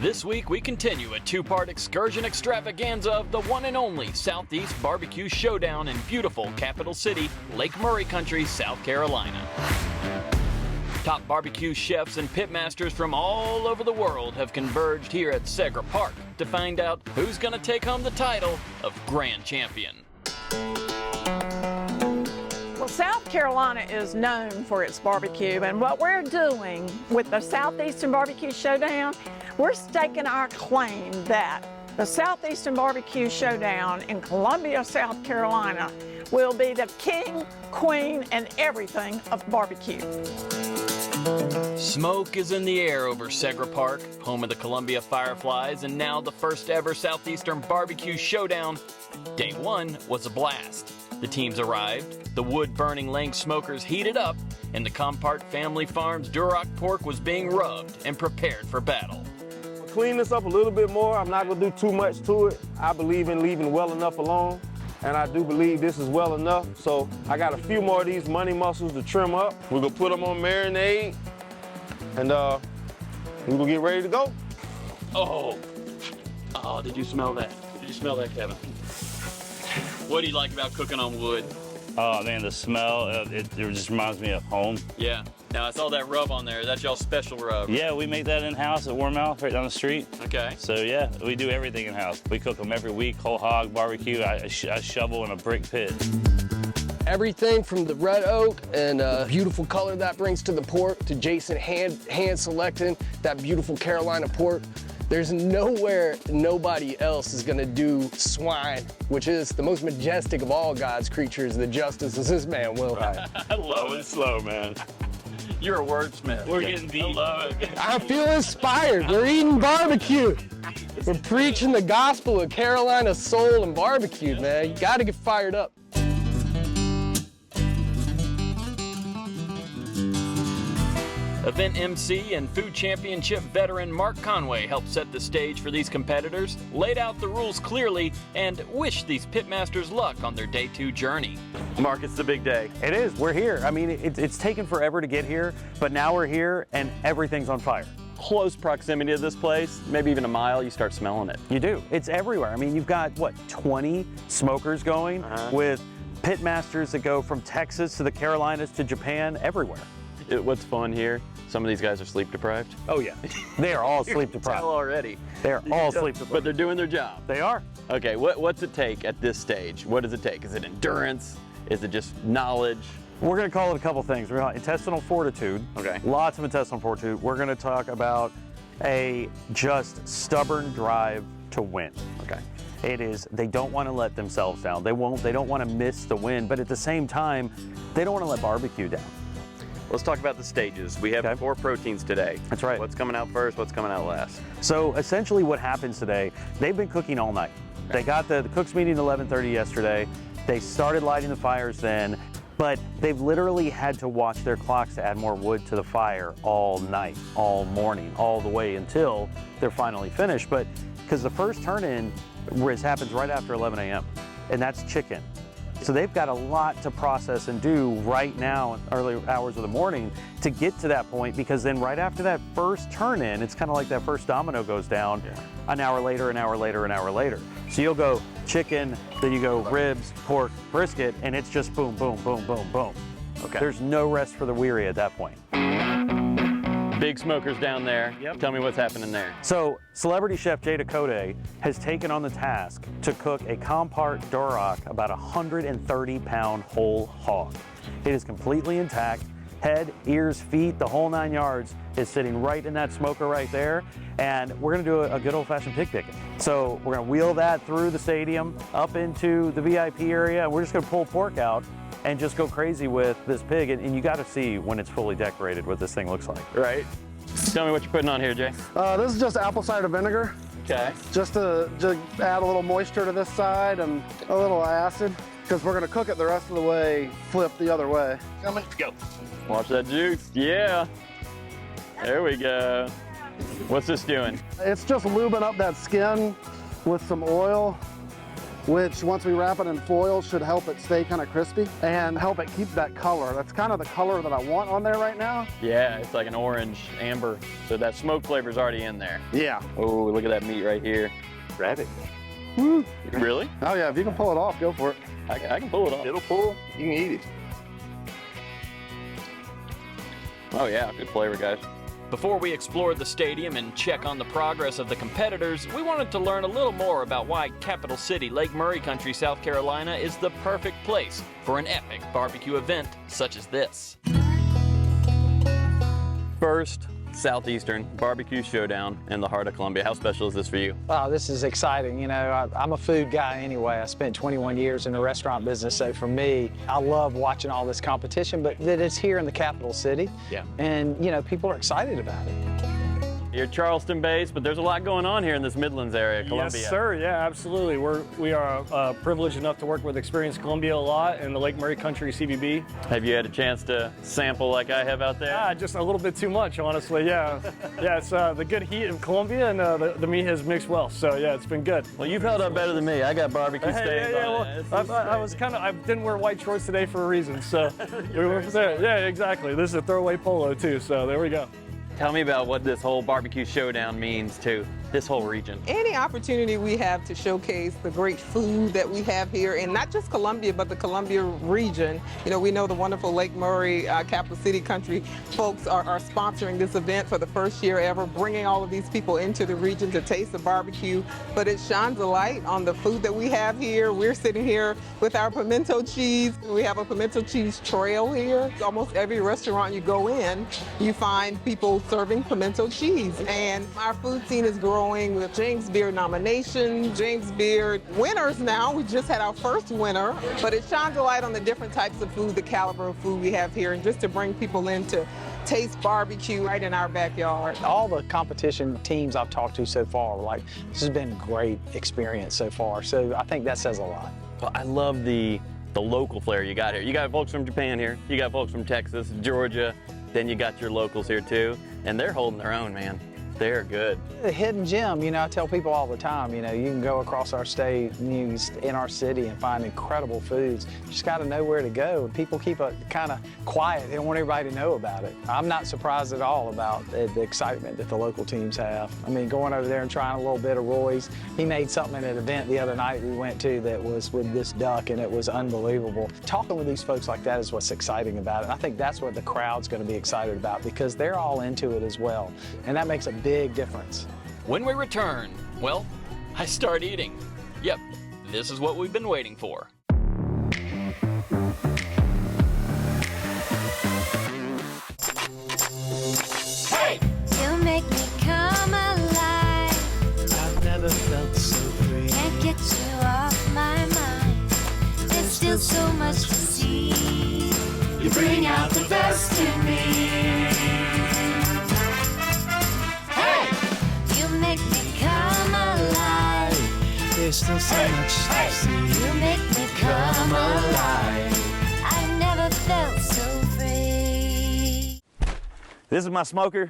This week we continue a two-part excursion extravaganza of the one and only Southeast BBQ Showdown in beautiful capital city, Lake Murray Country, South Carolina. Top barbecue chefs and pitmasters from all over the world have converged here at Segra Park to find out who's going to take home the title of Grand Champion. Well, South Carolina is known for its barbecue, and what we're doing with the Southeastern BBQ Showdown, we're staking our claim that the Southeastern BBQ Showdown in Columbia, South Carolina will be the king, queen, and everything of barbecue. Smoke is in the air over Segra Park, home of the Columbia Fireflies, and now the first ever Southeastern BBQ Showdown. Day one was a blast. The teams arrived, the wood-burning Lang smokers heated up, and the Compart Family Farms Duroc pork was being rubbed and prepared for battle. Clean this up a little bit more. I'm not gonna do too much to it. I believe in leaving well enough alone, and I do believe this is well enough. So I got a few more of these money mussels to trim up. We're gonna put them on marinade, and we're gonna get ready to go. Oh, did you smell that? Did you smell that, Kevin? What do you like about cooking on wood? Oh man, the smell, it just reminds me of home. Yeah. Now I saw that rub on there. That's y'all's special rub. Yeah, we make that in-house at Warmouth, right down the street. Okay. So yeah, we do everything in-house. We cook them every week, whole hog, barbecue. I shovel in a brick pit. Everything from the red oak and beautiful color that brings to the pork, to Jason hand selecting that beautiful Carolina pork. There's nowhere nobody else is gonna do swine, which is the most majestic of all God's creatures, the justice as this man will. I love it. Slow, man. You're a wordsmith. We're getting deep. I love it. I feel inspired. We're eating barbecue. We're preaching the gospel of Carolina soul and barbecue, man. You gotta get fired up. Event MC and food championship veteran Mark Conway helped set the stage for these competitors, laid out the rules clearly, and wished these pitmasters luck on their day two journey. Mark, it's the big day. It is. We're here. I mean, it's taken forever to get here, but now we're here and everything's on fire. Close proximity to this place, maybe even a mile, you start smelling it. You do. It's everywhere. I mean, you've got, what, 20 smokers going with pitmasters that go from Texas to the Carolinas to Japan, everywhere. What's fun here, some of these guys are sleep deprived. Oh, yeah. They are all sleep deprived. Tell already. They're all sleep deprived. But they're doing their job. They are. Okay, what's it take at this stage? What does it take? Is it endurance? Is it just knowledge? We're going to call it a couple things. We're going to intestinal fortitude. Okay. Lots of intestinal fortitude. We're going to talk about a just stubborn drive to win. Okay. It is, they don't want to let themselves down. They don't want to miss the win, but at the same time, they don't want to let barbecue down. Let's talk about the stages. We have 4 proteins today. That's right. What's coming out first? What's coming out last? So essentially what happens today, they've been cooking all night. They got the cooks meeting at 11:30 yesterday. They started lighting the fires then, but they've literally had to watch their clocks to add more wood to the fire all night, all morning, all the way until they're finally finished. But because the first turn-in happens right after 11 a.m., and that's chicken. So they've got a lot to process and do right now in early hours of the morning to get to that point, because then right after that first turn-in, it's kind of like that first domino goes down, an hour later, an hour later, an hour later. So you'll go chicken, then you go ribs, pork, brisket, and it's just boom, boom, boom, boom, boom. Okay. There's no rest for the weary at that point. Big smokers down there. Yep. Tell me what's happening there. So celebrity chef Jada Code has taken on the task to cook a Compart Duroc, about 130-pound whole hog. It is completely intact. Head, ears, feet, the whole 9 yards is sitting right in that smoker right there. And we're gonna do a good old-fashioned pig picking. So we're gonna wheel that through the stadium, up into the VIP area, and we're just gonna pull pork out and just go crazy with this pig. And you gotta see when it's fully decorated what this thing looks like. Right. Tell me what you're putting on here, Jay. This is just apple cider vinegar. Okay. Just to add a little moisture to this side and a little acid, because we're gonna cook it the rest of the way, flip the other way. Coming, go. Watch that juice. Yeah. There we go. What's this doing? It's just lubing up that skin with some oil which once we wrap it in foil should help it stay kind of crispy and help it keep that color. That's kind of the color that I want on there right now. Yeah, it's like an orange amber. So that smoke flavor's already in there. Yeah. Oh, look at that meat right here. Grab it. Woo. Really? Oh yeah, if you can pull it off, go for it. I can pull it off. It'll pull, you can eat it. Oh yeah, good flavor, guys. Before we explored the stadium and check on the progress of the competitors, we wanted to learn a little more about why Capital City, Lake Murray Country, South Carolina is the perfect place for an epic barbecue event such as this. First, Southeastern BBQ Showdown in the heart of Columbia. How special is this for you? Oh, this is exciting. You know, I'm a food guy anyway. I spent 21 years in the restaurant business, so for me, I love watching all this competition, but that it's here in the capital city. Yeah. And, you know, people are excited about it. You're Charleston based, but there's a lot going on here in this Midlands area, Columbia. Yes, sir. Yeah, absolutely. We are privileged enough to work with Experience Columbia a lot in the Lake Murray Country CBB. Have you had a chance to sample like I have out there? Just a little bit too much, honestly. Yeah. Yeah, it's the good heat of Columbia, and the meat has mixed well. So yeah, it's been good. Well, you've held up better than me. I got barbecue stains on it. I didn't wear white shorts today for a reason. So we went there. Yeah, exactly. This is a throwaway polo too. So there we go. Tell me about what this whole barbecue showdown means to this whole region. Any opportunity we have to showcase the great food that we have here, and not just Columbia, but the Columbia region. You know, we know the wonderful Lake Murray, Capital City Country folks are sponsoring this event for the first year ever, bringing all of these people into the region to taste the barbecue. But it shines a light on the food that we have here. We're sitting here with our pimento cheese. We have a pimento cheese trail here. Almost every restaurant you go in, you find people serving pimento cheese. And our food scene is growing with James Beard nomination, James Beard winners now. We just had our first winner, but it shines a light on the different types of food, the caliber of food we have here, and just to bring people in to taste barbecue right in our backyard. All the competition teams I've talked to so far, like, this has been a great experience so far. So I think that says a lot. Well, I love the local flair you got here. You got folks from Japan here, you got folks from Texas, Georgia, then you got your locals here too, and they're holding their own, man. They're good. The hidden gem, you know, I tell people all the time, you know, you can go across our state, in our city and find incredible foods. You just got to know where to go. And people keep it kind of quiet. They don't want everybody to know about it. I'm not surprised at all about the excitement that the local teams have. I mean, going over there and trying a little bit of Roy's. He made something at an event the other night we went to that was with this duck, and it was unbelievable. Talking with these folks like that is what's exciting about it. And I think that's what the crowd's going to be excited about, because they're all into it as well. And that makes a big difference. When we return, well, I start eating. Yep, this is what we've been waiting for. Hey! You make me come alive. I've never felt so free. Can't get you off my mind. There's still so much to see. You bring out the best in me. Make me come alive. There's still so much to see. You make me come alive. I never felt so free. This is my smoker.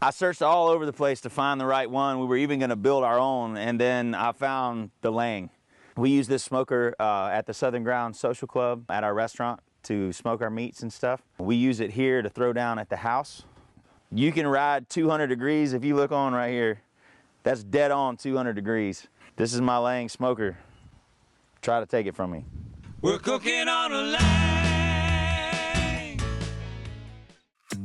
I searched all over the place to find the right one. We were even going to build our own, and then I found the Lang. We use this smoker at the Southern Ground Social Club at our restaurant to smoke our meats and stuff. We use it here to throw down at the house. You can ride 200 degrees if you look on right here. That's dead on 200 degrees. This is my Lang smoker. Try to take it from me. We're cooking on a Lang.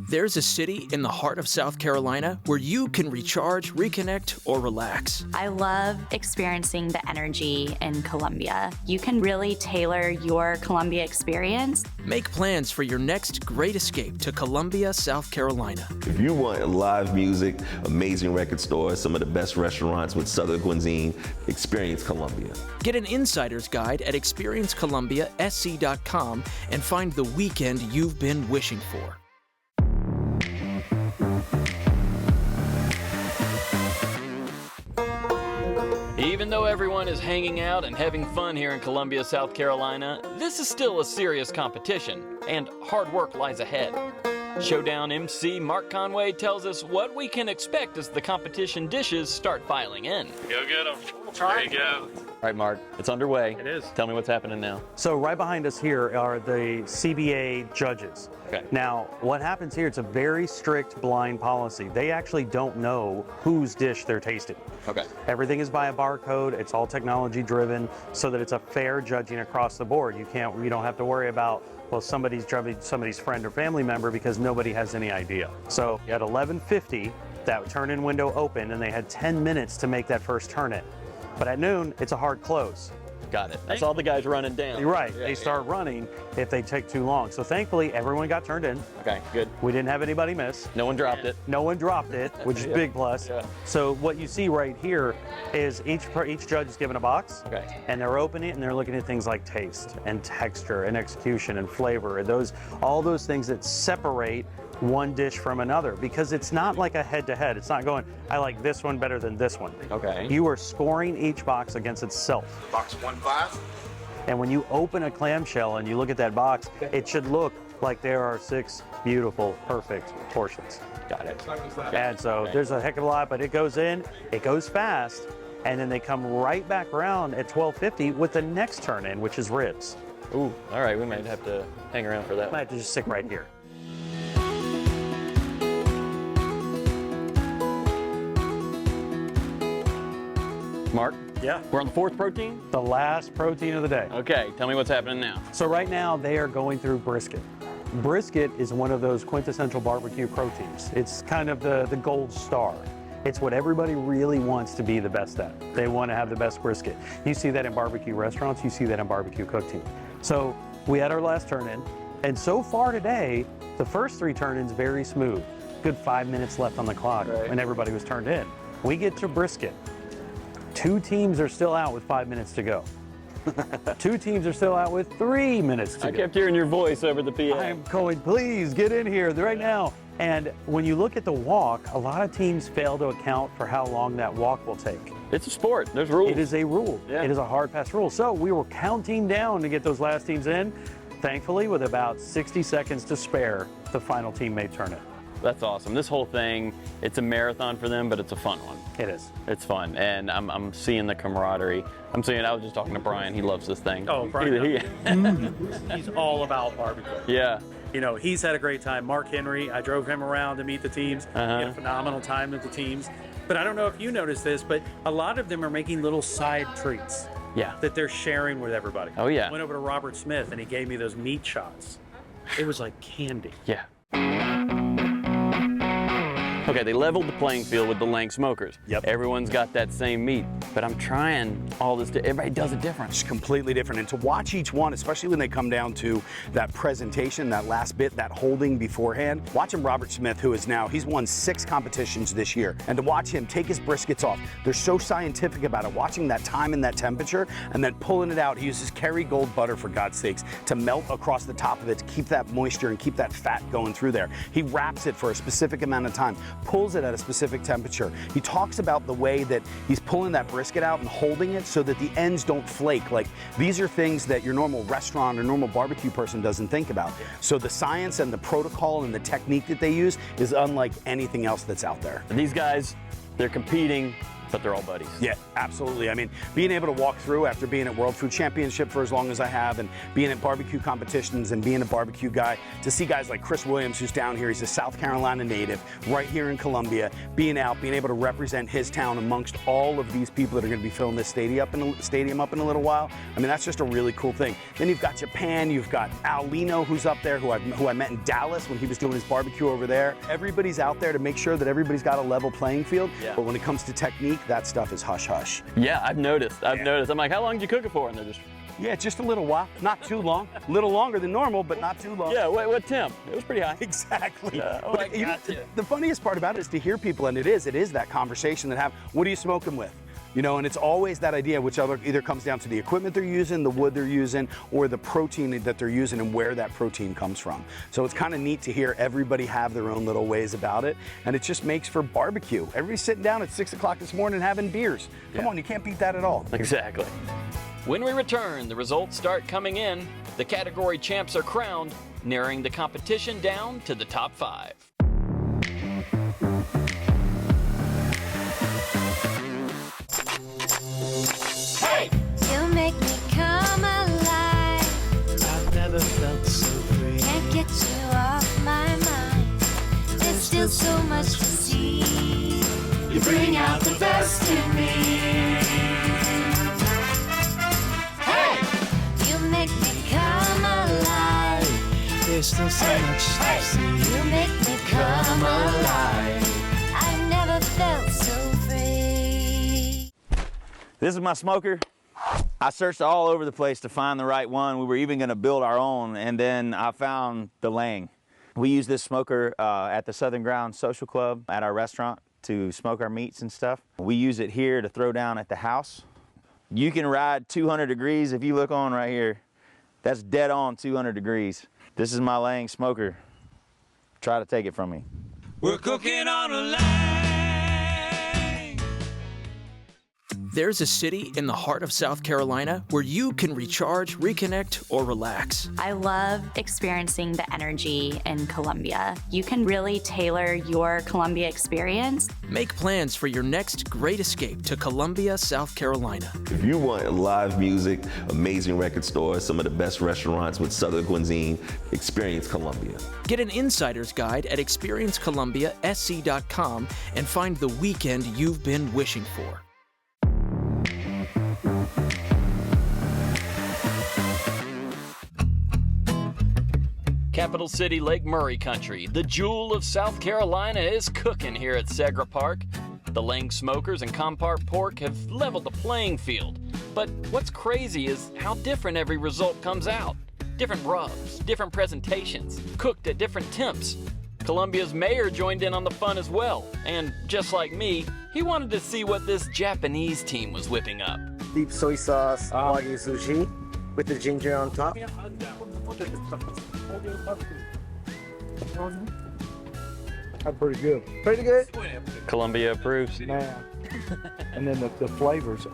There's a city in the heart of South Carolina where you can recharge, reconnect, or relax. I love experiencing the energy in Columbia. You can really tailor your Columbia experience. Make plans for your next great escape to Columbia, South Carolina. If you want live music, amazing record stores, some of the best restaurants with Southern cuisine, experience Columbia. Get an insider's guide at experiencecolumbiasc.com and find the weekend you've been wishing for. Even though everyone is hanging out and having fun here in Columbia, South Carolina, this is still a serious competition, and hard work lies ahead. Showdown MC Mark Conway tells us what we can expect as the competition dishes start filing in. Go get them. There you go. All right, Mark, it's underway. It is. Tell me what's happening now. So right behind us here are the CBA judges. Okay. Now, what happens here, it's a very strict blind policy. They actually don't know whose dish they're tasting. Okay. Everything is by a barcode. It's all technology driven so that it's a fair judging across the board. You don't have to worry about, well, somebody's judging somebody's friend or family member because nobody has any idea. So at 11:50, that turn-in window opened and they had 10 minutes to make that first turn-in. But at noon, it's a hard close. Got it. That's all the guys running down. You're right. Yeah, They start running if they take too long. So thankfully, everyone got turned in. Okay, good. We didn't have anybody miss. No one dropped it. No one dropped it, which is a big plus. Yeah. So what you see right here is each judge is given a box, Okay. and they're opening it and they're looking at things like taste and texture and execution and flavor, and all those things that separate one dish from another, because it's not like a head-to-head. It's not going, I like this one better than this one. Okay. You are scoring each box against itself. Box 1-5. And when you open a clamshell and you look at that box, it should look like there are 6 beautiful, perfect portions. Got it. And so there's a heck of a lot, but it goes in, it goes fast, and then they come right back around at 12:50 with the next turn in, which is ribs. Ooh, all right, we might have to hang around for that. Might have to just stick right here. Mark? Yeah. We're on the 4th protein? The last protein of the day. Okay, tell me what's happening now. So right now they are going through brisket. Brisket is one of those quintessential barbecue proteins. It's kind of the gold star. It's what everybody really wants to be the best at. They want to have the best brisket. You see that in barbecue restaurants, you see that in barbecue cooking. So we had our last turn-in, and so far today, the first 3 turn-ins very smooth. Good 5 minutes left on the clock when everybody was turned in. We get to brisket. 2 teams are still out with 5 minutes to go. 2 teams are still out with 3 minutes to go. I kept hearing your voice over the PA. I'm going, please get in here right now. And when you look at the walk, a lot of teams fail to account for how long that walk will take. It's a sport. There's rules. It is a rule. Yeah. It is a hard pass rule. So we were counting down to get those last teams in. Thankfully, with about 60 seconds to spare, the final team may turn it. That's awesome. This whole thing, it's a marathon for them, but it's a fun one. It is. It's fun, and I'm seeing the camaraderie. I was just talking to Brian. He loves this thing. Oh, Brian. He's all about barbecue. Yeah. You know, he's had a great time. Mark Henry, I drove him around to meet the teams. He had a phenomenal time with the teams. But I don't know if you noticed this, but a lot of them are making little side treats. Yeah. That they're sharing with everybody. Oh, yeah. I went over to Robert Smith and he gave me those meat shots. It was like candy. Yeah. Okay, they leveled the playing field with the Lang smokers. Yep. Everyone's got that same meat, but I'm trying all this, everybody does it different. It's completely different. And to watch each one, especially when they come down to that presentation, that last bit, that holding beforehand, watching Robert Smith, who is now, he's won 6 competitions this year, and to watch him take his briskets off, they're so scientific about it, watching that time and that temperature, and then pulling it out. He uses Kerrygold butter, for God's sakes, to melt across the top of it, to keep that moisture and keep that fat going through there. He wraps it for a specific amount of time, pulls it at a specific temperature. He talks about the way that he's pulling that brisket out and holding it so that the ends don't flake. Like, these are things that your normal restaurant or normal barbecue person doesn't think about. So the science and the protocol and the technique that they use is unlike anything else that's out there. And these guys, they're competing, but they're all buddies. Yeah, absolutely. I mean, being able to walk through after being at World Food Championship for as long as I have, and being at barbecue competitions and being a barbecue guy, to see guys like Chris Williams, who's down here, he's a South Carolina native, right here in Columbia, being out, being able to represent his town amongst all of these people that are going to be filling this stadium up in a little while. I mean, that's just a really cool thing. Then you've got Japan, you've got Al Lino, who's up there, who I met in Dallas when he was doing his barbecue over there. Everybody's out there to make sure that everybody's got a level playing field. Yeah. But when it comes to technique, that stuff is hush-hush. Yeah, I've noticed. I'm like, how long did you cook it for? And they're just... Yeah, just a little while. Not too long. A little longer than normal, but not too long. Yeah, what temp? It was pretty high. Exactly. Oh, I got you. The funniest part about it is to hear people, and it is that conversation that have, what are you smoking with? You know, and it's always that idea, which either comes down to the equipment they're using, the wood they're using, or the protein that they're using and where that protein comes from. So it's kind of neat to hear everybody have their own little ways about it, and it just makes for barbecue. Everybody's sitting down at 6 o'clock this morning having beers. Come on, you can't beat that at all. Exactly. When we return, the results start coming in. The category champs are crowned, narrowing the competition down to the top 5. still so much to see. You bring out the best in me. Hey! You make me come alive. There's still so much to see. You make me come alive. I've never felt so free. This is my smoker. I searched all over the place to find the right one. We were even going to build our own, and then I found the Lang. We use this smoker at the Southern Ground Social Club at our restaurant to smoke our meats and stuff. We use it here to throw down at the house. You can ride 200 degrees if you look on right here. That's dead on 200 degrees. This is my Lang smoker. Try to take it from me. We're cooking on a Lang. There's a city in the heart of South Carolina where you can recharge, reconnect, or relax. I love experiencing the energy in Columbia. You can really tailor your Columbia experience. Make plans for your next great escape to Columbia, South Carolina. If you want live music, amazing record stores, some of the best restaurants with Southern cuisine, experience Columbia. Get an insider's guide at experiencecolumbiasc.com and find the weekend you've been wishing for. Capital City Lake Murray country, the jewel of South Carolina, is cooking here at Segra Park. The Lang smokers and Compart pork have leveled the playing field. But what's crazy is how different every result comes out. Different rubs, different presentations, cooked at different temps. Columbia's mayor joined in on the fun as well. And just like me, he wanted to see what this Japanese team was whipping up. Deep soy sauce, Wagyu sushi with the ginger on top. That's pretty good. Pretty good? Columbia approves. Man. And then the flavors,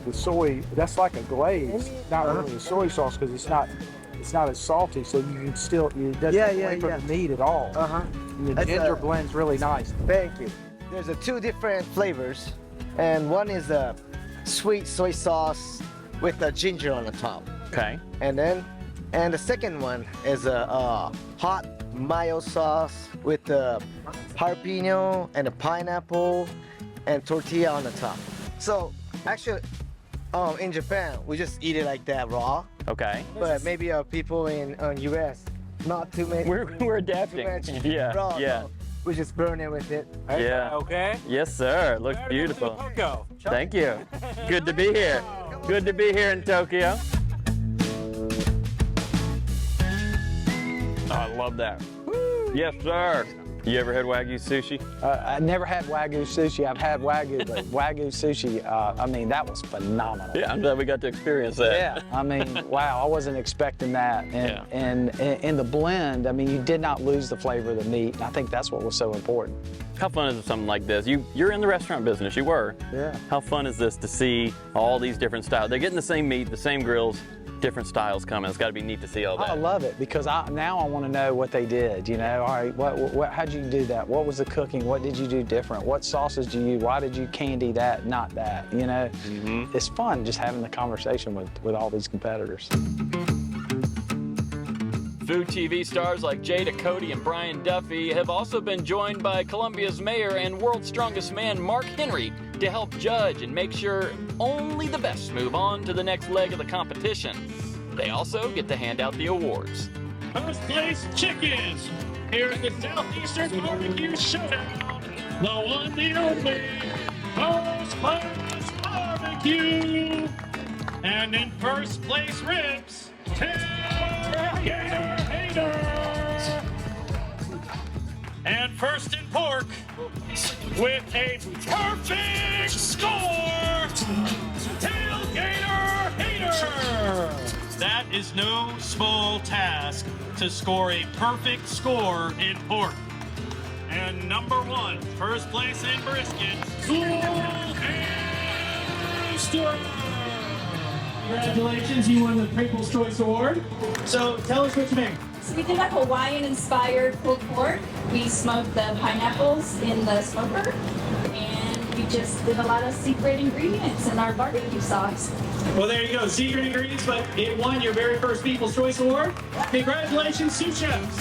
the soy, that's like a glaze. Not really a soy sauce because it's not as salty, so you can still, it doesn't flavor the meat at all. And the ginger blends really nice. Thank you. There's two different flavors, and one is a sweet soy sauce with the ginger on the top. Okay. And the second one is a hot mayo sauce with the jalapeno and a pineapple and tortilla on the top. So actually, in Japan, we just eat it like that raw. Okay. But maybe people in US, not too many. We're adapting. Yeah. Raw, Yeah. so we just burn it with it. Yeah. Okay. Yes, sir. Looks beautiful. Thank you. Good to be here. Good to be here in Tokyo. Oh, I love that. Yes, sir. You ever had Wagyu sushi? I never had Wagyu sushi. I've had Wagyu, but Wagyu sushi, I mean, that was phenomenal. Yeah, I'm glad we got to experience that. Yeah, I mean, wow, I wasn't expecting that. And in the blend, I mean, you did not lose the flavor of the meat. And I think that's what was so important. How fun is something like this? You're in the restaurant business, you were. Yeah. How fun is this to see all these different styles? They're getting the same meat, the same grills, different styles coming. It's got to be neat to see all that. I love it because now I want to know what they did. You know, all right, how'd you do that? What was the cooking? What did you do different? What sauces did you use? Why did you candy that, not that? You know, It's fun just having the conversation with all these competitors. Food TV stars like Jada Cody and Brian Duffy have also been joined by Columbia's mayor and world's strongest man, Mark Henry, to help judge and make sure only the best move on to the next leg of the competition. They also get to hand out the awards. First place chickens here at the Southeastern BBQ Showdown. The one, the only, First Place Barbecue. And in first place ribs, Tailgater Haters. And first in pork, with a perfect score, Tailgater Hater. That is no small task to score a perfect score in pork. And number one, first place in brisket, Cool and Rooster. Congratulations, you won the People's Choice Award. So tell us what you made. So we did a Hawaiian-inspired pulled pork. We smoked the pineapples in the smoker, and we just did a lot of secret ingredients in our barbecue sauce. Well, there you go, secret ingredients, but it won your very first People's Choice Award. Congratulations, sous chefs.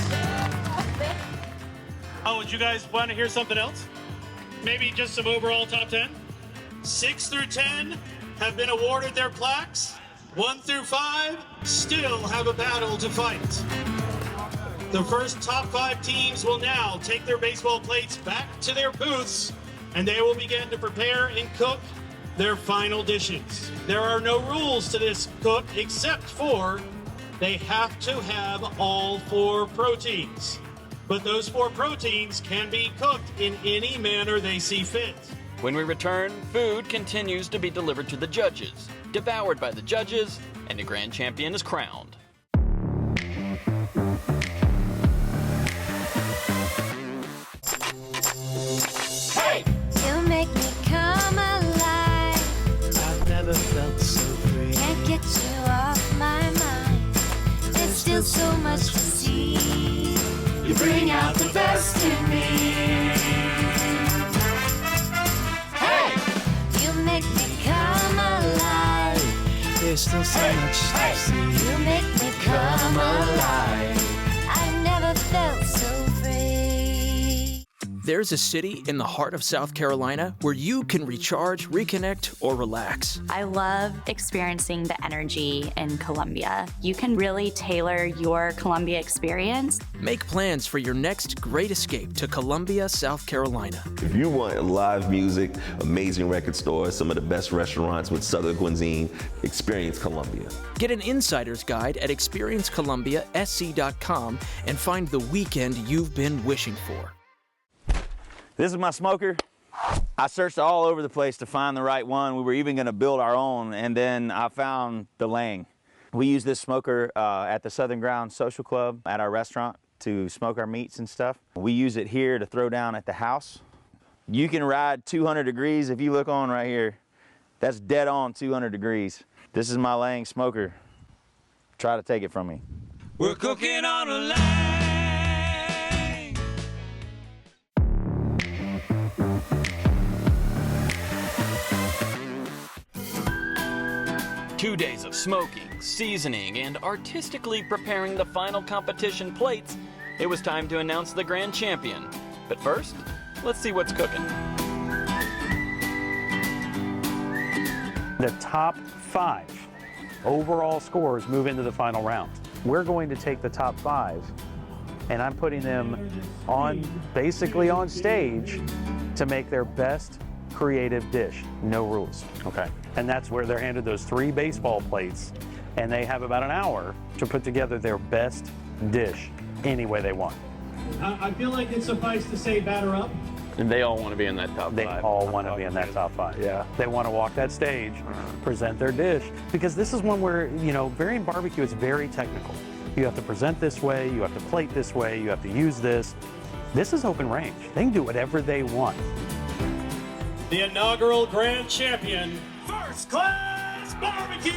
Oh, would you guys want to hear something else? Maybe just some overall top 10? 6 through 10 have been awarded their plaques. 1 through 5 still have a battle to fight. The first top 5 teams will now take their baseball plates back to their booths, and they will begin to prepare and cook their final dishes. There are no rules to this cook except for they have to have all 4 proteins. But those 4 proteins can be cooked in any manner they see fit. When we return, food continues to be delivered to the judges, devoured by the judges, and the grand champion is crowned. Hey! You make me come alive. I've never felt so free. Can't get you off my mind. There's still so much to see. You bring out the best in me. Hey! You make me come alive. There's still so much to see. You make me come alive. I never felt so free. There's a city in the heart of South Carolina where you can recharge, reconnect, or relax. I love experiencing the energy in Columbia. You can really tailor your Columbia experience. Make plans for your next great escape to Columbia, South Carolina. If you want live music, amazing record stores, some of the best restaurants with Southern cuisine, experience Columbia. Get an insider's guide at experiencecolumbiasc.com and find the weekend you've been wishing for. This is my smoker. I searched all over the place to find the right one. We were even going to build our own, and then I found the Lang. We use this smoker at the Southern Ground Social Club at our restaurant to smoke our meats and stuff. We use it here to throw down at the house. You can ride 200 degrees if you look on right here. That's dead on 200 degrees. This is my Lang smoker. Try to take it from me. We're cooking on a Lang. 2 days of smoking, seasoning, and artistically preparing the final competition plates, it was time to announce the grand champion. But first, let's see what's cooking. The top 5 overall scores move into the final round. We're going to take the top 5, and I'm putting them basically on stage to make their best creative dish. No rules. Okay. And that's where they're handed those 3 baseball plates, and they have about an hour to put together their best dish any way they want. I feel like it's suffice to say batter up. And they all want to be in that top 5. They all want to be in that top 5, yeah. They want to walk that stage, present their dish, because this is one where, varying barbecue is very technical. You have to present this way, you have to plate this way, you have to use this. This is open range. They can do whatever they want. The inaugural grand champion, First Class Barbecue!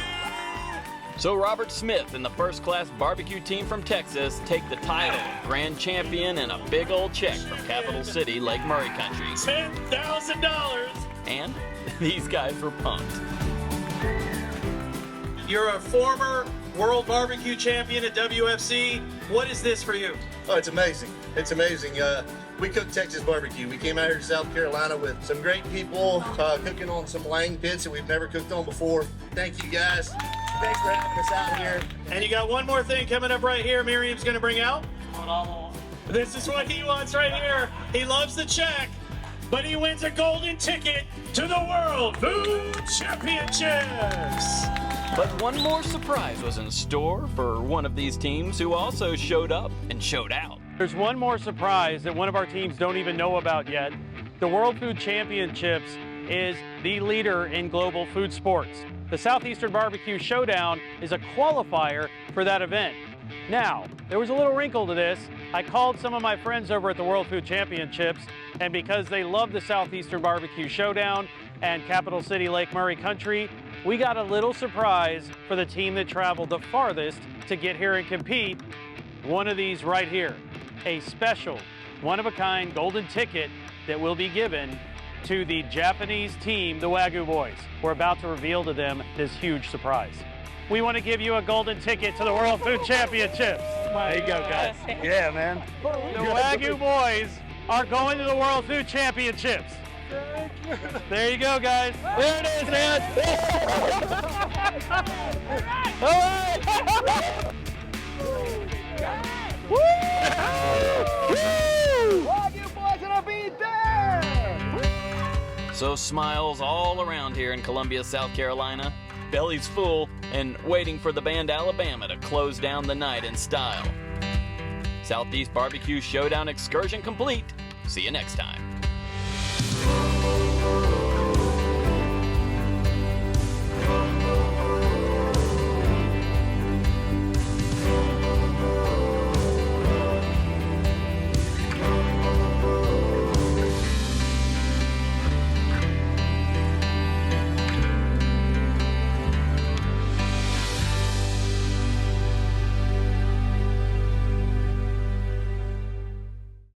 So Robert Smith and the First Class Barbecue team from Texas take the title of grand champion and a big old check from capital city Lake Murray Country. $10,000! And these guys were pumped. You're a former world barbecue champion at WFC. What is this for you? Oh, it's amazing. It's amazing. We cook Texas barbecue. We came out here to South Carolina with some great people cooking on some Lang pits that we've never cooked on before. Thank you guys. Thanks for having us out here. And you got one more thing coming up right here Miriam's gonna bring out. This is what he wants right here. He loves the check, but he wins a golden ticket to the World Food Championships. But one more surprise was in store for one of these teams who also showed up and showed out. There's one more surprise that one of our teams don't even know about yet. The World Food Championships is the leader in global food sports. The Southeastern BBQ Showdown is a qualifier for that event. Now, there was a little wrinkle to this. I called some of my friends over at the World Food Championships, and because they love the Southeastern BBQ Showdown and capital city Lake Murray Country, we got a little surprise for the team that traveled the farthest to get here and compete. One of these right here, a special, one-of-a-kind golden ticket that will be given to the Japanese team, the Wagyu Boys. We're about to reveal to them this huge surprise. We want to give you a golden ticket to the World Food Championships. There you go, guys. Yeah, man. The Wagyu Boys are going to the World Food Championships. There you go, guys. There it is, man. All right. You boys gonna be there! So smiles all around here in Columbia, South Carolina. Bellies full and waiting for the band Alabama to close down the night in style. Southeast BBQ Showdown Excursion complete. See you next time.